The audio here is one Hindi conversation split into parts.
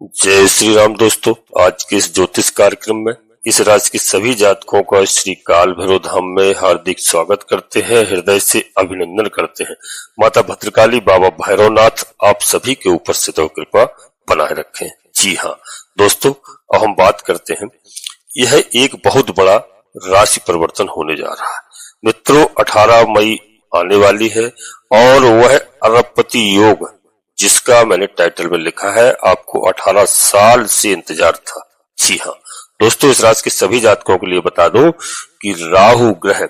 जय श्री राम दोस्तों। आज के इस ज्योतिष कार्यक्रम में इस राशि के सभी जातकों का श्री काल भैरव धाम में हार्दिक स्वागत करते हैं, हृदय से अभिनंदन करते हैं। माता भद्रकाली, बाबा भैरवनाथ आप सभी के ऊपर से तो कृपा बनाए रखें। जी हाँ दोस्तों, अब हम बात करते हैं, यह एक बहुत बड़ा राशि परिवर्तन होने जा रहा है मित्रों। 18 मई आने वाली है और वह अरबपति योग, जिसका मैंने टाइटल में लिखा है आपको 18 साल से इंतजार था। जी हाँ दोस्तों, इस राशि के सभी जातकों के लिए बता दूं कि राहु ग्रह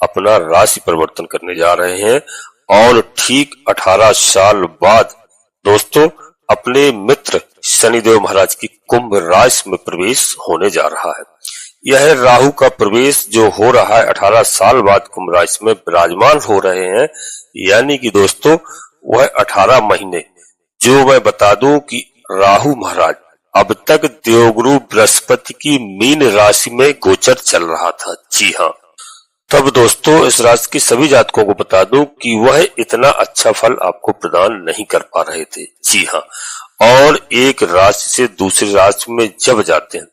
अपना राशि परिवर्तन करने जा रहे हैं और ठीक 18 साल बाद दोस्तों अपने मित्र शनिदेव महाराज की कुंभ राशि में प्रवेश होने जा रहा है। यह राहु का प्रवेश जो हो रहा है 18 साल बाद कुंभ राशि में विराजमान हो रहे हैं, यानी कि दोस्तों वह 18 महीने, जो मैं बता दूं कि राहु महाराज अब तक देवगुरु बृहस्पति की मीन राशि में गोचर चल रहा था। जी हाँ, तब दोस्तों इस राशि के सभी जातकों को बता दूं कि वह इतना अच्छा फल आपको प्रदान नहीं कर पा रहे थे। जी हाँ, और एक राशि से दूसरी राशि में जब जाते हैं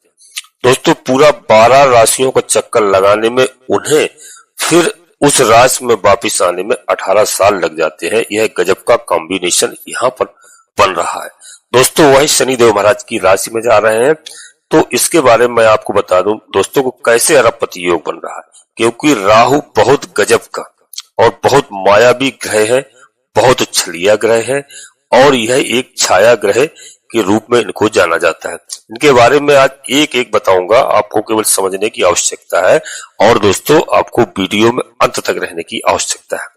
दोस्तों, पूरा 12 राशियों का चक्कर लगाने में उन्हें फिर उस राशि में वापिस आने में 18 साल लग जाते हैं। यह गजब का कॉम्बिनेशन यहाँ पर बन रहा है दोस्तों। वही शनिदेव महाराज की राशि में जा रहे हैं, तो इसके बारे में मैं आपको बता दूं दोस्तों को कैसे अरबपति योग बन रहा है, क्योंकि राहु बहुत गजब का और बहुत मायावी ग्रह है, बहुत छलिया ग्रह है और यह एक छाया ग्रह के रूप में इनको जाना जाता है। इनके बारे में आज एक एक बताऊंगा, आपको केवल समझने की आवश्यकता है और दोस्तों आपको वीडियो में अंत तक रहने की आवश्यकता है।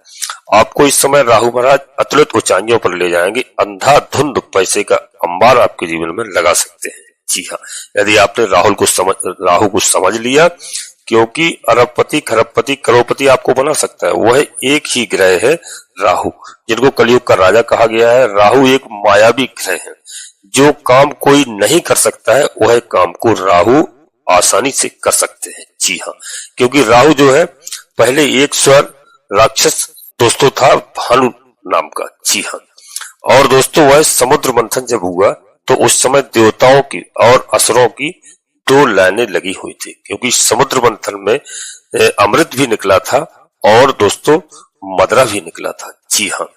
आपको इस समय राहु महाराज अतुलित ऊंचाइयों पर ले जाएंगे, अंधाधुंध पैसे का अंबार आपके जीवन में लगा सकते हैं। जी हाँ, यदि आपने राहु को समझ लिया, क्योंकि अरबपति, खरबपति, करोड़पति आपको बना सकता है, वह एक ही ग्रह है राहु, जिनको कलयुग का राजा कहा गया है। राहु एक मायावी ग्रह है, जो काम कोई नहीं कर सकता है वह काम को राहु आसानी से कर सकते हैं। जी हाँ, क्योंकि राहु जो है पहले एक स्वर राक्षस दोस्तों था भानु नाम का। जी हाँ, और दोस्तों वह समुद्र मंथन जब हुआ तो उस समय देवताओं की और असुरों की 2 लाइनें लगी हुई थी, क्योंकि समुद्र मंथन में अमृत भी निकला था और दोस्तों मदरा भी निकला था। जी हाँ,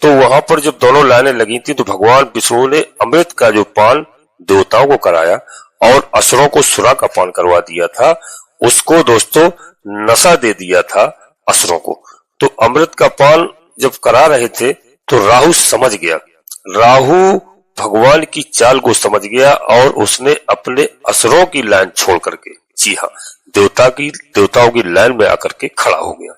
तो वहां पर जब दोनों लाइनें लगी थी तो भगवान विष्णु ने अमृत का जो पान देवताओं को कराया और असुरों को सुरा का पान करवा दिया था। उसको दोस्तों नशा दे दिया था असुरों को। तो अमृत का पान जब करा रहे थे तो राहु समझ गया, राहु भगवान की चाल को समझ गया और उसने अपने असुरों की लाइन छोड़ करके, जी हाँ, देवताओं की लाइन में आकर के खड़ा हो गया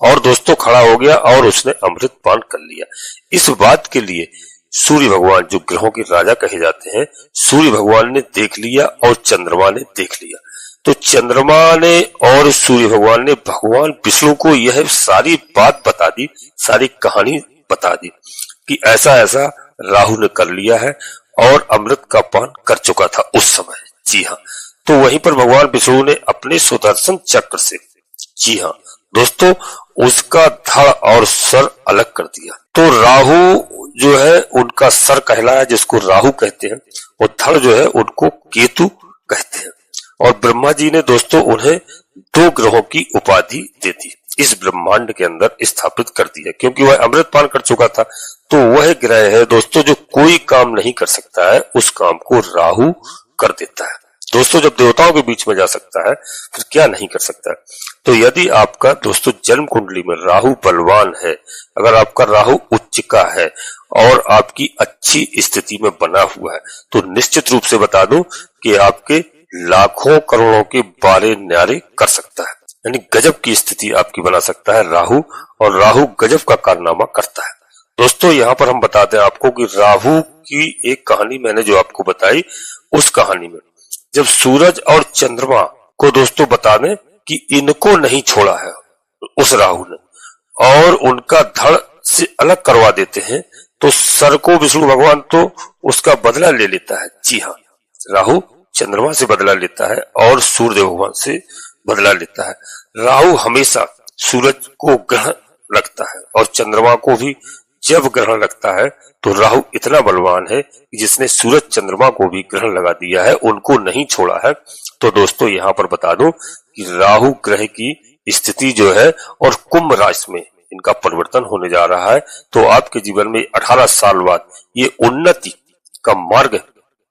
और दोस्तों खड़ा हो गया और उसने अमृत पान कर लिया। इस बात के लिए सूर्य भगवान, जो ग्रहों के राजा कहे जाते हैं, सूर्य भगवान ने देख लिया और चंद्रमा ने देख लिया। तो चंद्रमा ने और सूर्य भगवान ने भगवान विष्णु को यह सारी बात बता दी, सारी कहानी बता दी कि ऐसा ऐसा राहु ने कर लिया है और अमृत का पान कर चुका था उस समय। जी हाँ, तो वहीं पर भगवान विष्णु ने अपने सुदर्शन चक्र से, जी हाँ दोस्तों, उसका धड़ और सर अलग कर दिया। तो राहु जो है उनका सर कहलाया, जिसको राहु कहते हैं, और धड़ जो है उनको केतु कहते हैं। और ब्रह्मा जी ने दोस्तों उन्हें 2 ग्रहों की उपाधि दे दी, इस ब्रह्मांड के अंदर स्थापित कर दिया, क्योंकि वह अमृत पान कर चुका था। तो वह ग्रह है दोस्तों जो कोई काम नहीं कर सकता है, उस काम को राहु कर देता है। दोस्तों जब देवताओं के बीच में जा सकता है फिर क्या नहीं कर सकता है। तो यदि आपका दोस्तों जन्म कुंडली में राहु बलवान है, अगर आपका राहु उच्च का है और आपकी अच्छी स्थिति में बना हुआ है, तो निश्चित रूप से बता दूं कि आपके लाखों करोड़ों के बारे न्यारे कर सकता है, यानी गजब की स्थिति आपकी बना सकता है राहु, और राहु गजब का कारनामा करता है। दोस्तों यहाँ पर हम बताते हैं आपको कि राहु की एक कहानी मैंने जो आपको बताई, उस कहानी में जब सूरज और चंद्रमा को दोस्तों बता दें कि इनको नहीं छोड़ा है उस राहु ने और उनका धड़ से अलग करवा देते हैं, तो सर को विष्णु भगवान तो उसका बदला ले लेता है। जी हाँ, राहु चंद्रमा से बदला लेता है और सूर्य भगवान से बदला लेता है। राहु हमेशा सूरज को ग्रहण रखता है और चंद्रमा को भी जब ग्रहण लगता है तो राहु इतना बलवान है कि जिसने सूरज चंद्रमा को भी ग्रहण लगा दिया है, उनको नहीं छोड़ा है। तो दोस्तों यहाँ पर बता दूं कि राहु ग्रह की स्थिति जो है और कुंभ राशि में इनका परिवर्तन होने जा रहा है, तो आपके जीवन में 18 साल बाद ये उन्नति का मार्ग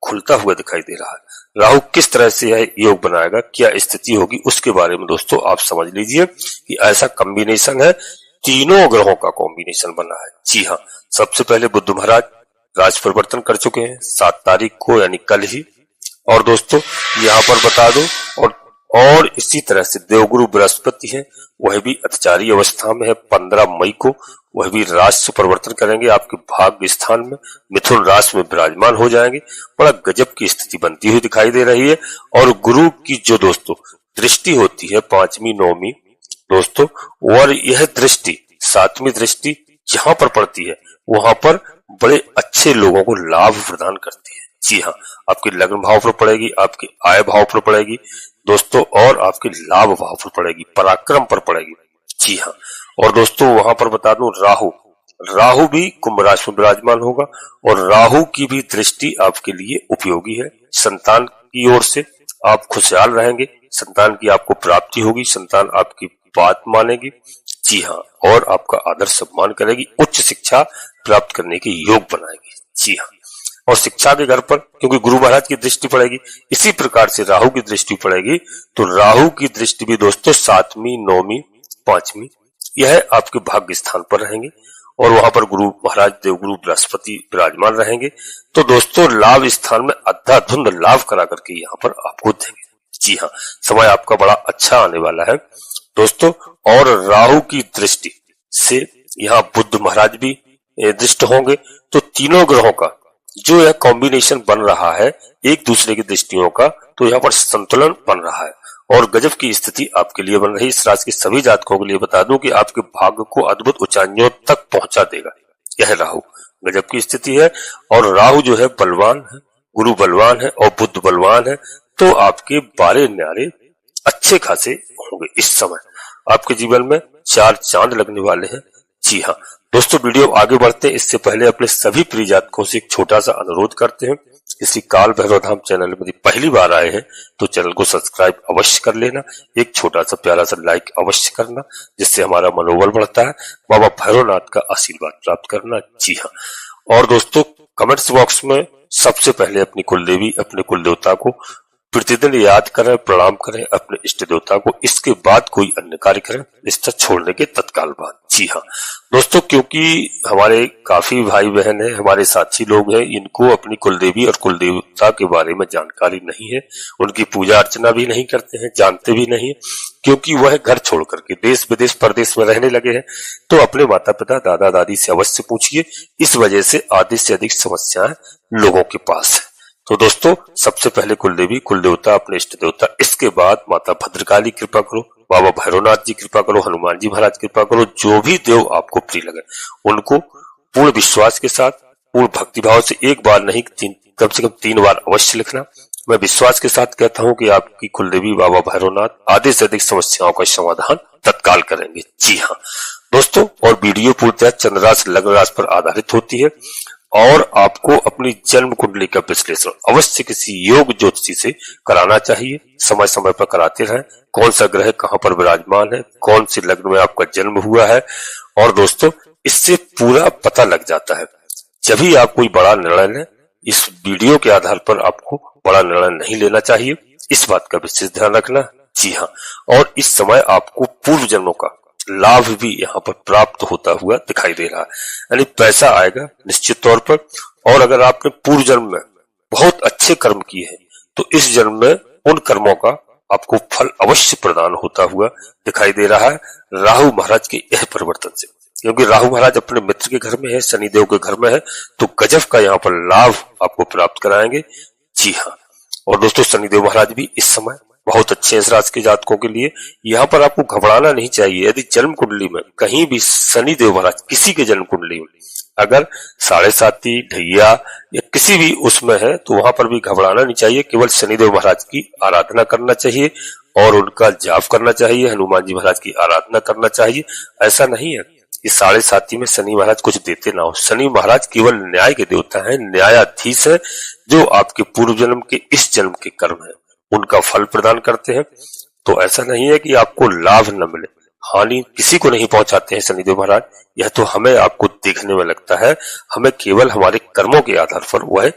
खुलता हुआ दिखाई दे रहा है। राहु किस तरह से यह योग बनाएगा, क्या स्थिति होगी, उसके बारे में दोस्तों आप समझ लीजिए कि ऐसा कॉम्बिनेशन है, तीनों ग्रहों का कॉम्बिनेशन बना है। जी हाँ, सबसे पहले बुध महाराज राज परिवर्तन कर चुके हैं 7 तारीख को, यानी कल ही। और दोस्तों यहाँ पर बता दो और इसी तरह से देवगुरु बृहस्पति है, वह भी अतिचारी अवस्था में है 15 मई को, वह भी राशि परिवर्तन करेंगे आपके भाग्य स्थान में, मिथुन राशि में विराजमान हो जाएंगे। बड़ा गजब की स्थिति बनती हुई दिखाई दे रही है। और गुरु की जो दोस्तों दृष्टि होती है 5वीं 9वीं दोस्तों, और यह दृष्टि 7वीं दृष्टि जहां पर पड़ती है वहां पर बड़े अच्छे लोगों को लाभ प्रदान करती है। जी हाँ, आपके लग्न भाव पर पड़ेगी, आपके आय भाव पर पड़ेगी दोस्तों, और आपके लाभ भाव पर पड़ेगी, पराक्रम पर पड़ेगी। जी हाँ, और दोस्तों वहां पर बता दूं राहु भी कुंभ राशि में विराजमान होगा, और राहु की भी दृष्टि आपके लिए उपयोगी है। संतान की ओर से आप खुशहाल रहेंगे, संतान की आपको प्राप्ति होगी, संतान आपकी बात मानेगी। जी हाँ, और आपका आदर सम्मान करेगी, उच्च शिक्षा प्राप्त करने के योग बनाएगी। जी हाँ, और शिक्षा के घर पर क्योंकि गुरु महाराज की दृष्टि पड़ेगी, इसी प्रकार से राहु की दृष्टि पड़ेगी, तो राहु की दृष्टि भी दोस्तों 7वीं 9वीं 5वीं यह आपके भाग्य स्थान पर रहेंगे, और वहां पर गुरु महाराज देवगुरु बृहस्पति विराजमान रहेंगे। तो दोस्तों लाभ स्थान में अंधाधुंध लाभ करा करके यहाँ पर आपको देंगे। जी हाँ, समय आपका बड़ा अच्छा आने वाला है दोस्तों। और राहु की दृष्टि से यहाँ बुध महाराज भी दृष्ट होंगे, तो तीनों ग्रहों का जो यह कॉम्बिनेशन बन रहा है एक दूसरे की दृष्टियों का, तो यहाँ पर संतुलन बन रहा है और गजब की स्थिति आपके लिए बन रही है। इस राशि के सभी जातकों के लिए बता दूं कि आपके भाग्य को अद्भुत ऊंचाइयों तक पहुंचा देगा यह राहु। गजब की स्थिति है, और राहु जो है बलवान है, गुरु बलवान है और बुध बलवान है, तो आपके बारे न्यारे अच्छे खासे होंगे। इस समय आपके जीवन में 4 चांद लगने वाले हैं। जी हाँ दोस्तों, वीडियो आगे बढ़ते हैं इससे पहले अपने सभी प्रिय जातकों से एक छोटा सा अनुरोध करते हैं। इसी काल भैरव धाम चैनल में यदि पहली बार आए हैं तो चैनल को सब्सक्राइब अवश्य कर लेना, एक छोटा सा प्यारा सा लाइक अवश्य करना, जिससे हमारा मनोबल बढ़ता है, बाबा भैरवनाथ का आशीर्वाद प्राप्त करना। जी हाँ, और दोस्तों कमेंट्स बॉक्स में सबसे पहले अपनी कुलदेवी अपने कुल देवता को प्रतिदिन याद करें, प्रणाम करें अपने इष्ट देवता को, इसके बाद कोई अन्य कार्य करें रिश्ता छोड़ने के तत्काल बाद। जी हाँ दोस्तों, क्योंकि हमारे काफी भाई बहन हैं, हमारे साथी लोग हैं, इनको अपनी कुलदेवी और कुल देवता के बारे में जानकारी नहीं है, उनकी पूजा अर्चना भी नहीं करते हैं, जानते भी नहीं है, क्योंकि वह घर छोड़ करके देश विदेश परदेश में रहने लगे हैं। तो अपने माता पिता दादा दादी से अवश्य पूछिए, इस वजह से आधे से अधिक समस्याएं लोगों के पास है। तो दोस्तों सबसे पहले कुलदेवी कुल देवता अपने इष्ट देवता, इसके बाद माता भद्रकाली कृपा करो, बाबा भैरवनाथ जी कृपा करो, हनुमान जी महाराज कृपा करो, जो भी देव आपको प्रिय लगे उनको पूर्ण विश्वास के साथ पूर्ण भक्ति भाव से एक बार नहीं कम से कम 3 बार अवश्य लिखना। मैं विश्वास के साथ कहता हूँ कि आपकी कुलदेवी बाबा भैरवनाथ आधे से अधिक समस्याओं का समाधान तत्काल करेंगे। जी हाँ दोस्तों, और वीडियो पूर्णतः चंद्र राशि लग्न राशि पर आधारित होती है, और आपको अपनी जन्म कुंडली का विश्लेषण अवश्य किसी योग ज्योतिषी से कराना चाहिए। समय समय पर कराते रहें, कौन सा ग्रह कहां पर विराजमान है, कौन से लग्न में आपका जन्म हुआ है, और दोस्तों इससे पूरा पता लग जाता है। जब भी आप कोई बड़ा निर्णय लें, इस वीडियो के आधार पर आपको बड़ा निर्णय नहीं लेना चाहिए, इस बात का विशेष ध्यान रखना। जी हाँ, और इस समय आपको पूर्व जन्मों का लाभ भी यहाँ पर प्राप्त होता हुआ दिखाई दे रहा है, यानी पैसा आएगा निश्चित तौर पर। और अगर आपने पूर्व जन्म में बहुत अच्छे कर्म किए हैं तो इस जन्म में उन कर्मों का आपको फल अवश्य प्रदान होता हुआ दिखाई दे रहा है राहु महाराज के यह परिवर्तन से, क्योंकि राहु महाराज अपने मित्र के घर में है, शनिदेव के घर में है, तो गजब का यहाँ पर लाभ आपको प्राप्त कराएंगे। जी हाँ, और दोस्तों शनिदेव महाराज भी इस समय बहुत अच्छे इस राशि के जातकों के लिए। यहाँ पर आपको घबराना नहीं चाहिए। यदि जन्म कुंडली में कहीं भी शनिदेव महाराज किसी के जन्म कुंडली में अगर 7.5 ढैया या किसी भी उसमें है तो वहां पर भी घबराना नहीं चाहिए। केवल शनिदेव महाराज की आराधना करना चाहिए और उनका जाप करना चाहिए, हनुमान जी महाराज की आराधना करना चाहिए। ऐसा नहीं है ये साढ़े साथी में शनि महाराज कुछ देते ना हो। शनि महाराज केवल न्याय के देवता है, न्यायाधीश है, जो आपके पूर्व जन्म के इस जन्म के कर्म है उनका फल प्रदान करते हैं। तो ऐसा नहीं है कि आपको लाभ न मिले, हानि किसी को नहीं पहुंचाते हैं शनिदेव महाराज। यह तो हमें आपको देखने में लगता है, हमें केवल हमारे कर्मों के आधार पर वह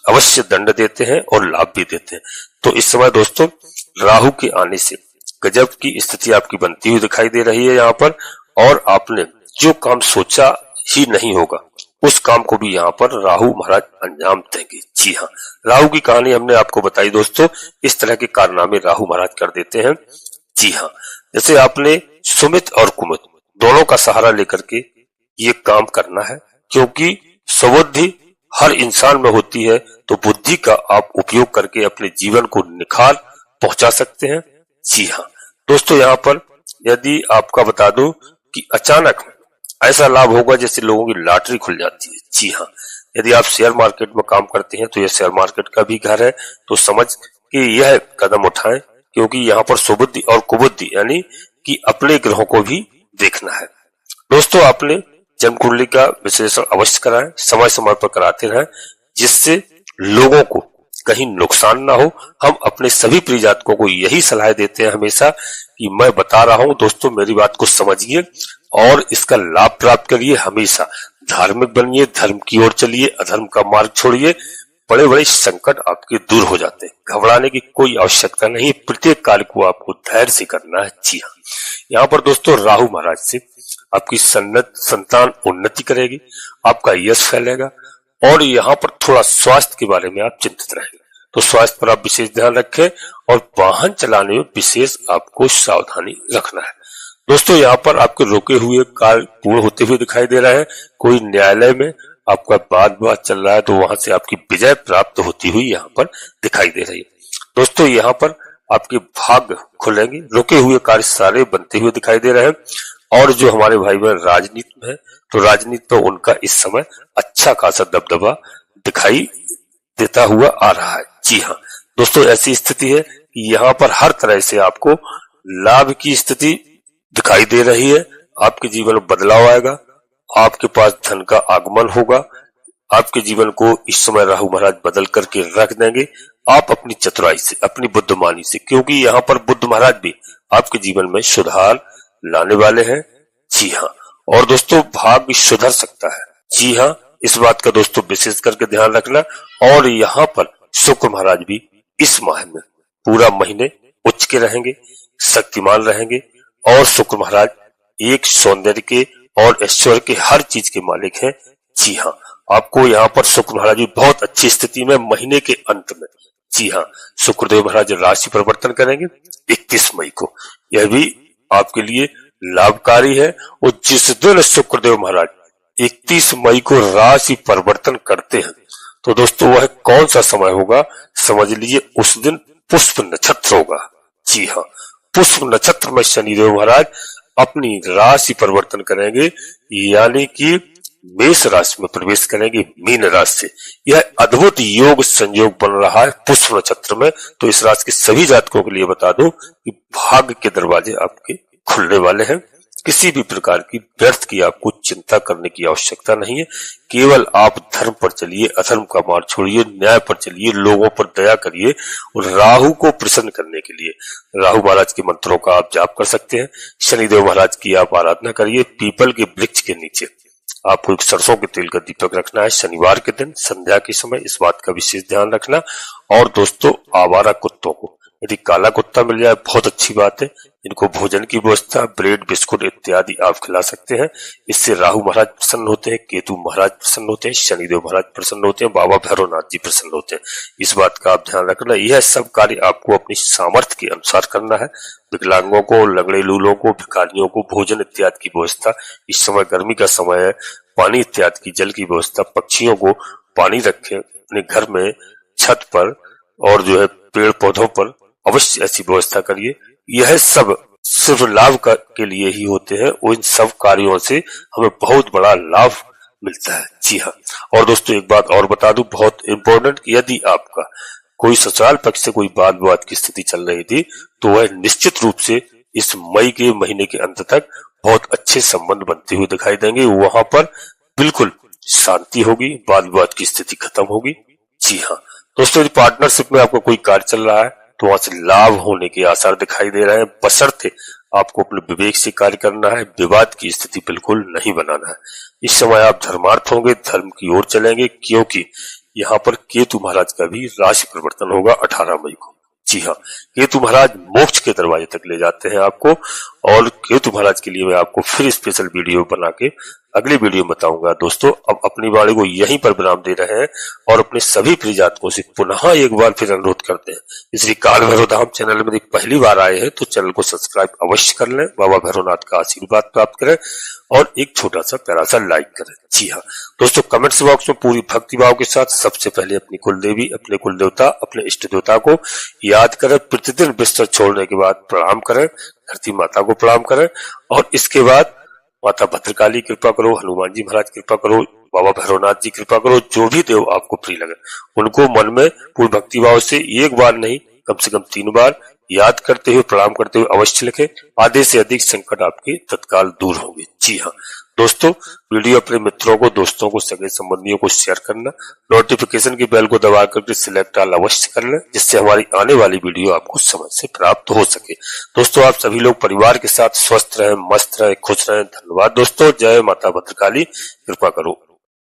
अवश्य दंड देते हैं और लाभ भी देते हैं। तो इस समय दोस्तों राहु के आने से गजब की स्थिति आपकी बनती हुई दिखाई दे रही है यहाँ पर, और आपने जो काम सोचा ही नहीं होगा उस काम को भी यहाँ पर राहु महाराज अंजाम देंगे। जी हाँ, राहु की कहानी हमने आपको बताई दोस्तों, इस तरह के कारनामे राहु महाराज कर देते हैं। जी हाँ, जैसे आपने सुमित और कुमित दोनों का सहारा लेकर के ये काम करना है, क्योंकि सुबुद्धि हर इंसान में होती है, तो बुद्धि का आप उपयोग करके अपने जीवन को निखार पहुंचा सकते हैं। जी हाँ दोस्तों, यहाँ पर यदि आपका बता दूं कि अचानक ऐसा लाभ होगा जैसे लोगों की लॉटरी खुल जाती है। जी हाँ, यदि आप शेयर मार्केट में काम करते हैं तो यह शेयर मार्केट का भी घर है, तो समझ के यह कदम उठाएं, क्योंकि यहाँ पर सुबुद्धि और कुबुद्धि यानी कि अपने ग्रहों को भी देखना है। दोस्तों आपने जन्म कुंडली का विश्लेषण अवश्य कराएं, समय समय पर कराते रहें, जिससे लोगों को कहीं नुकसान ना हो। हम अपने सभी प्रिय जातकों को यही सलाह देते हैं हमेशा कि मैं बता रहा हूं दोस्तों, मेरी बात को समझिए और इसका लाभ प्राप्त करिए। हमेशा धार्मिक बनिए, धर्म की ओर चलिए, अधर्म का मार्ग छोड़िए, बड़े बड़े संकट आपके दूर हो जाते हैं। घबराने की कोई आवश्यकता नहीं, प्रत्येक कार्य को आपको धैर्य से करना है। जी हाँ, यहाँ पर दोस्तों राहु महाराज से आपकी संतान उन्नति करेगी, आपका यश फैलेगा, और यहाँ पर थोड़ा स्वास्थ्य के बारे में आप चिंतित रहेंगे, तो स्वास्थ्य पर आप विशेष ध्यान रखें और वाहन चलाने में विशेष आपको सावधानी रखना है। दोस्तों यहाँ पर आपके रुके हुए कार्य पूर्ण होते हुए दिखाई दे रहा है। कोई न्यायालय में आपका वाद चल रहा है तो वहां से आपकी विजय प्राप्त होती हुई यहाँ पर दिखाई दे रही है। दोस्तों यहाँ पर आपके भाग्य खुलेंगे, रुके हुए कार्य सारे बनते हुए दिखाई दे रहे हैं। और जो हमारे भाई बहन राजनीति में है, तो राजनीति में उनका इस समय अच्छा खासा दबदबा दिखाई देता हुआ आ रहा है। जी हाँ दोस्तों, ऐसी स्थिति है कि यहाँ पर हर तरह से आपको लाभ की स्थिति दिखाई दे रही है। आपके जीवन में बदलाव आएगा, आपके पास धन का आगमन होगा, आपके जीवन को इस समय राहु महाराज बदल करके रख देंगे। आप अपनी चतुराई से, अपनी बुद्धिमानी से, क्योंकि यहाँ पर बुद्ध महाराज भी आपके जीवन में सुधार लाने वाले हैं। जी हाँ, और दोस्तों भाग्य सुधर सकता है। जी हाँ, इस बात का दोस्तों विशेष करके ध्यान रखना। और यहाँ पर शुक्र महाराज भी इस माह में पूरा महीने उच्च के रहेंगे, शक्तिमान रहेंगे, और शुक्र महाराज एक सौंदर्य के और ऐश्वर्य के हर चीज के मालिक हैं। जी हाँ, आपको यहाँ पर शुक्र महाराज भी बहुत अच्छी स्थिति में महीने के अंत में, जी हाँ, शुक्रदेव महाराज राशि परिवर्तन करेंगे 31 मई को। यह भी आपके लिए लाभकारी है। और जिस दिन शुक्रदेव महाराज 31 मई को राशि परिवर्तन करते हैं, तो दोस्तों वह कौन सा समय होगा समझ लीजिए, उस दिन पुष्प नक्षत्र होगा। जी हाँ, पुष्प नक्षत्र में शनिदेव महाराज अपनी राशि परिवर्तन करेंगे, यानी कि मेष राशि में प्रवेश करेंगे मीन राशि से। यह अद्भुत योग संयोग बन रहा है पुष्प नक्षत्र में। तो इस राशि के सभी जातकों के लिए बता दूं कि भाग्य के दरवाजे आपके खुलने वाले हैं। किसी भी प्रकार की व्यर्थ की आपको चिंता करने की आवश्यकता नहीं है। केवल आप धर्म पर चलिए, अधर्म का मार्ग छोड़िए, न्याय पर चलिए, लोगों पर दया करिए। और राहु को प्रसन्न करने के लिए राहु महाराज के मंत्रों का आप जाप कर सकते हैं। शनिदेव महाराज की आप आराधना करिए। पीपल के वृक्ष के नीचे आपको एक सरसों के तेल का दीपक रखना है शनिवार के दिन संध्या के समय, इस बात का विशेष ध्यान रखना। और दोस्तों आवारा कुत्तों को यदि काला कुत्ता मिल जाए बहुत अच्छी बात है, इनको भोजन की व्यवस्था, ब्रेड, बिस्कुट इत्यादि आप खिला सकते हैं। इससे राहु महाराज प्रसन्न होते हैं, केतु महाराज प्रसन्न होते हैं, शनिदेव महाराज प्रसन्न होते हैं, बाबा भैरवनाथ जी प्रसन्न होते हैं। इस बात का आप ध्यान रखना। यह सब कार्य आपको अपनी सामर्थ्य के अनुसार करना है। विकलांगों को, लगड़े लूलों को, भिखारियों को भोजन इत्यादि की व्यवस्था, इस समय गर्मी का समय है, पानी इत्यादि की जल की व्यवस्था, पक्षियों को पानी रखें अपने घर में, छत पर और जो है पेड़ पौधों पर अवश्य ऐसी व्यवस्था करिए। यह सब सिर्फ लाभ के लिए ही होते हैं। इन सब कार्यों से हमें बहुत बड़ा लाभ मिलता है। जी हाँ, और दोस्तों एक बात और बता दूं बहुत इम्पोर्टेंट, यदि आपका कोई ससुराल पक्ष से कोई वाद विवाद की स्थिति चल रही थी, तो वह निश्चित रूप से इस मई के महीने के अंत तक बहुत अच्छे संबंध बनते हुए दिखाई देंगे। वहां पर बिल्कुल शांति होगी, वाद विवाद की स्थिति खत्म होगी। जी हाँ दोस्तों, यदि पार्टनरशिप में आपका कोई कार्य चल रहा है तो वहां से लाभ होने के आसार दिखाई दे रहे हैं, बशर्ते आपको अपने विवेक से कार्य करना है, विवाद की स्थिति बिल्कुल नहीं बनाना है। इस समय आप धर्मार्थ होंगे, धर्म की ओर चलेंगे, क्योंकि यहाँ पर केतु महाराज का भी राशि परिवर्तन होगा 18 मई को। जी हाँ, केतु महाराज मोक्ष के दरवाजे तक ले जाते हैं आपको, और केतु महाराज के लिए मैं आपको फिर स्पेशल वीडियो बना के अगले वीडियो में बताऊंगा। दोस्तों अब अपनी वाणी को यहीं पर विराम दे रहे हैं और अपने सभी प्रिय जातकों से पुनः एक बार फिर अनुरोध करते हैं, श्री काल भैरव धाम चैनल में पहली बार आए हैं तो चैनल को सब्सक्राइब अवश्य कर लें, बाबा भैरवनाथ का आशीर्वाद प्राप्त करें और एक छोटा सा प्यारा सा लाइक करें। जी हाँ दोस्तों, कमेंट्स बॉक्स में पूरी भक्ति भाव के साथ सबसे पहले अपनी कुल देवी, अपने कुल देवता, अपने इष्ट देवता को याद करें। प्रतिदिन बिस्तर छोड़ने के बाद प्रणाम करें, धरती माता को प्रणाम करें और इसके बाद माता भद्रकाली कृपा करो, हनुमान जी महाराज कृपा करो, बाबा भैरवनाथ जी कृपा करो, जो भी देव आपको प्रिय लगे उनको मन में पूर्ण भक्ति भाव से एक बार नहीं कम से कम 3 बार याद करते हुए, प्रणाम करते हुए अवश्य लिखें। आधे से अधिक संकट आपके तत्काल दूर होंगे। जी हाँ दोस्तों, वीडियो अपने मित्रों को, दोस्तों को, सगे संबंधियों को शेयर करना, नोटिफिकेशन की बेल को दबा करके सिलेक्ट ऑल अवश्य कर लें, जिससे हमारी आने वाली वीडियो आपको समय से प्राप्त हो सके। दोस्तों आप सभी लोग परिवार के साथ स्वस्थ रहें, मस्त रहें, खुश रहें। धन्यवाद दोस्तों। जय माता भद्रकाली, कृपा करो।